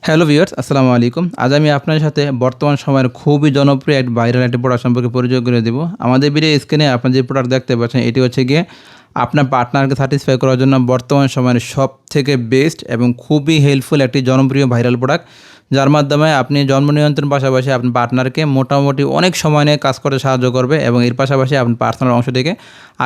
Hello viewers, আসসালামু আলাইকুম। আজ আমি আপনার সাথে বর্তমান সময়ের খুবই জনপ্রিয় এক ভাইরাল একটি প্রোডাক্ট সম্পর্কে পরিচয় করে দেব। আমাদের ভিডিও স্ক্রিনে আপনি যে প্রোডাক্ট দেখতে পাচ্ছেন এটি হচ্ছে গিয়ে আপনার পার্টনারকে স্যাটিসফাই করার জন্য বর্তমান সময়ের সবথেকে বেস্ট এবং খুবই হেল্পফুল একটি জনপ্রিয় ভাইরাল প্রোডাক্ট। যার মাধ্যমে আপনি জন্ম নিয়ন্ত্রণ পাশাপাশি আপনার পার্টনারকে মোটামুটি অনেক সময় নিয়ে কাজ করতে সাহায্য করবে এবং এর পাশাপাশি আপনার পার্সোনাল অংশটিকে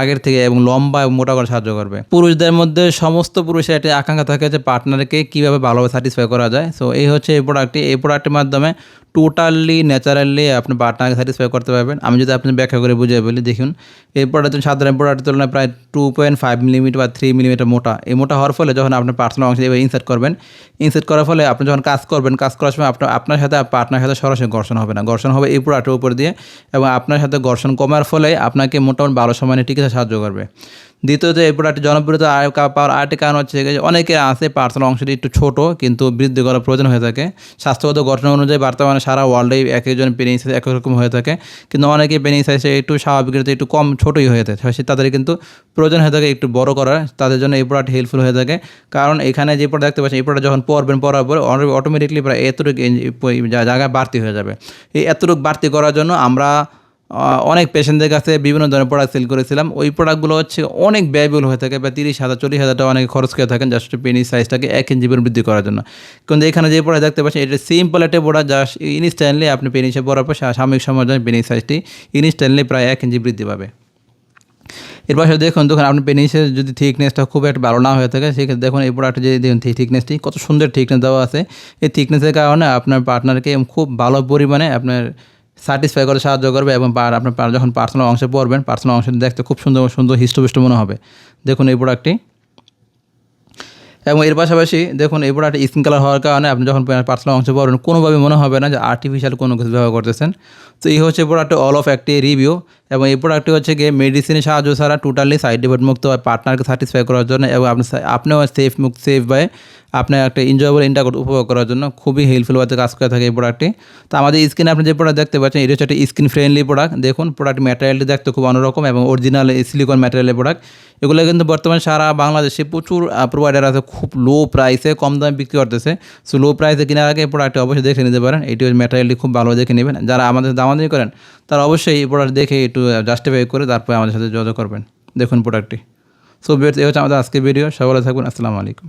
আগের থেকে এবং লম্বা এবং মোটা করে সাহায্য করবে। পুরুষদের মধ্যে সমস্ত পুরুষের একটি আকাঙ্ক্ষা থাকে যে পার্টনারকে কীভাবে ভালোভাবে স্যাটিসফাই করা যায়। সো এই হচ্ছে এই প্রোডাক্টটি। এই প্রোডাক্টের মাধ্যমে টোটালি ন্যাচারালি আপনি পার্টনারকে স্যাটিসফাই করতে পারবেন। আমি যদি আপনি ব্যাখ্যা করে বুঝিয়ে বলি, দেখুন এই প্রোডাক্ট সাধারণ প্রোডাক্টের তুলনায় প্রায় 2.5 মিলিমিটার বা 3 মিলিমিটার মোটা। এই মোটা হওয়ার ফলে যখন আপনার পার্সোনাল অংশে এভাবে ইনসার্ট করবেন, ইনসার্ট করার ফলে আপনি যখন কাজ করবেন, কাজ করার সময় আপনার সাথে পার্টনারের সাথে সরাসরি ঘর্ষণ হবে না। ঘর্ষণ হবে এই প্রোডাক্টের উপর দিয়ে এবং আপনার সাথে ঘর্ষণ কমার ফলে আপনাকে মোটামুটি ভালো সময় টিকে সাহায্য করবে। দ্বিতীয়ত এই প্রোডাক্টের জনপ্রিয়তা পাওয়ার আরেকটি কারণ হচ্ছে অনেকে আছে পার্সোনাল অংশটি একটু ছোটো কিন্তু বৃদ্ধি করার প্রয়োজন হয়ে থাকে। স্বাস্থ্যগত গঠন অনুযায়ী বর্তমানে সারা ওয়ার্ল্ডেই এক একজন পেনিস সাইজ এক রকম হয়ে থাকে, কিন্তু অনেকে পেনিস সাইজে একটু স্বাভাবিক একটু কম ছোটোই হয়ে থাকে, তাদের কিন্তু প্রয়োজন হয়ে থাকে একটু বড় করার। তাদের জন্য এই প্রোডাক্ট হেল্পফুল হয়ে থাকে, কারণ এখানে যে প্রোডাক্ট দেখতে পাচ্ছেন এই প্রোডাক্ট যখন পরার পর অটোমেটিকলি প্রায় এতটুকু জায়গায় বাড়তি হয়ে যাবে। এই এতটুকু বাড়তি করার জন্য আমরা অনেক পেশেন্টদের কাছে বিভিন্ন ধরনের প্রোডাক্ট সেল করেছিলাম। ওই প্রোডাক্টগুলো হচ্ছে অনেক ব্যয়বহুল হয়ে থাকে, প্রায় 30,000 40,000 টাকা অনেকে খরচ করে থাকেন জাস্ট পেনিস সাইজটাকে 1 ইঞ্চি বৃদ্ধি করার জন্য। কিন্তু এখানে যে প্রোডাক্ট দেখতে পাচ্ছেন এটা সিম্পল একটা প্রোডাক্ট, জাস্ট ইনস্ট্যান্টলি আপনি পেনিসে পরার পর সাময়িক সময়ের জন্য পেনিস সাইজটি ইনস্ট্যান্টলি প্রায় 1 ইঞ্চি বৃদ্ধি পাবে। এর পাশে দেখুন আপনার পেনিসের যদি থিকনেসটা খুব একটা ভালো না হয়ে থাকে, সেক্ষেত্রে দেখুন এই প্রোডাক্টে যে দেখুন থিকনেসটি কত সুন্দর থিকনেস দেওয়া আছে। এই থিকনেসের কারণে আপনার পার্টনারকে খুব ভালো পরিমাণে আপনার স্যাটিসফাই করে সাহায্য করবে এবং আপনার যখন পার্সোনাল অংশে পড়বেন, পার্সোনাল অংশটি দেখতে খুব সুন্দর হিষ্টপুষ্ট মনে হবে। দেখুন এই প্রোডাক্টটি। এবং এর পাশাপাশি দেখুন এই প্রোডাক্ট স্কিন কালার হওয়ার কারণে আপনি যখন পার্সোনাল অংশে পড়বেন কোনোভাবে মনে হবে না যে আর্টিফিশিয়াল কোনো কিছু ব্যবহার করতেছেন। তো এই হচ্ছে প্রোডাক্টের অল অফ একটি রিভিউ। এবং এই প্রোডাক্টটি হচ্ছে গিয়ে মেডিসিনের সাহায্য ছাড়া টোটালি সাইড ইফেক্ট মুক্ত হয় পার্টনারকে স্যাটিসফাই করার জন্য এবং আপনিও সেফ বাই আপনার একটা এনজয়েবল ইন্টারকোর্স উপভোগ করার জন্য খুবই হেল্পফুলভাবে কাজ করে থাকে এই প্রোডাক্টটি। তো আমাদের স্কিনে আপনি যে প্রোডাক্ট দেখতে পাচ্ছেন এটা হচ্ছে একটা স্কিন ফ্রেন্ডলি প্রোডাক্ট। দেখুন প্রোডাক্ট ম্যাটেরিয়ালটি দেখতে খুব অন্যরকম এবং অরিজিনাল সিলিকন ম্যাটেরিয়ালের প্রোডাক্ট। এগুলো কিন্তু বর্তমানে সারা বাংলাদেশে প্রচুর প্রোভাইডার আছে, খুব লো প্রাইসে কম দামে বিক্রি করতেছে। সো লো প্রাইসে কেনার আগে এই প্রোডাক্টটি অবশ্যই দেখে নিতে পারেন। এটি ম্যাটেরিয়ালটি খুব ভালো দেখে নেবেন। যারা আমাদের দামাদামি করেন তারা অবশ্যই এই প্রোডাক্ট দেখে একটু জাস্টিফাই করে তারপরে আমাদের সাথে যোগাযোগ করবেন। দেখুন প্রোডাক্টটি। সো এই হচ্ছে আমাদের আজকের ভিডিও। সবাই ভালো থাকবেন। আসসালামু আলাইকুম।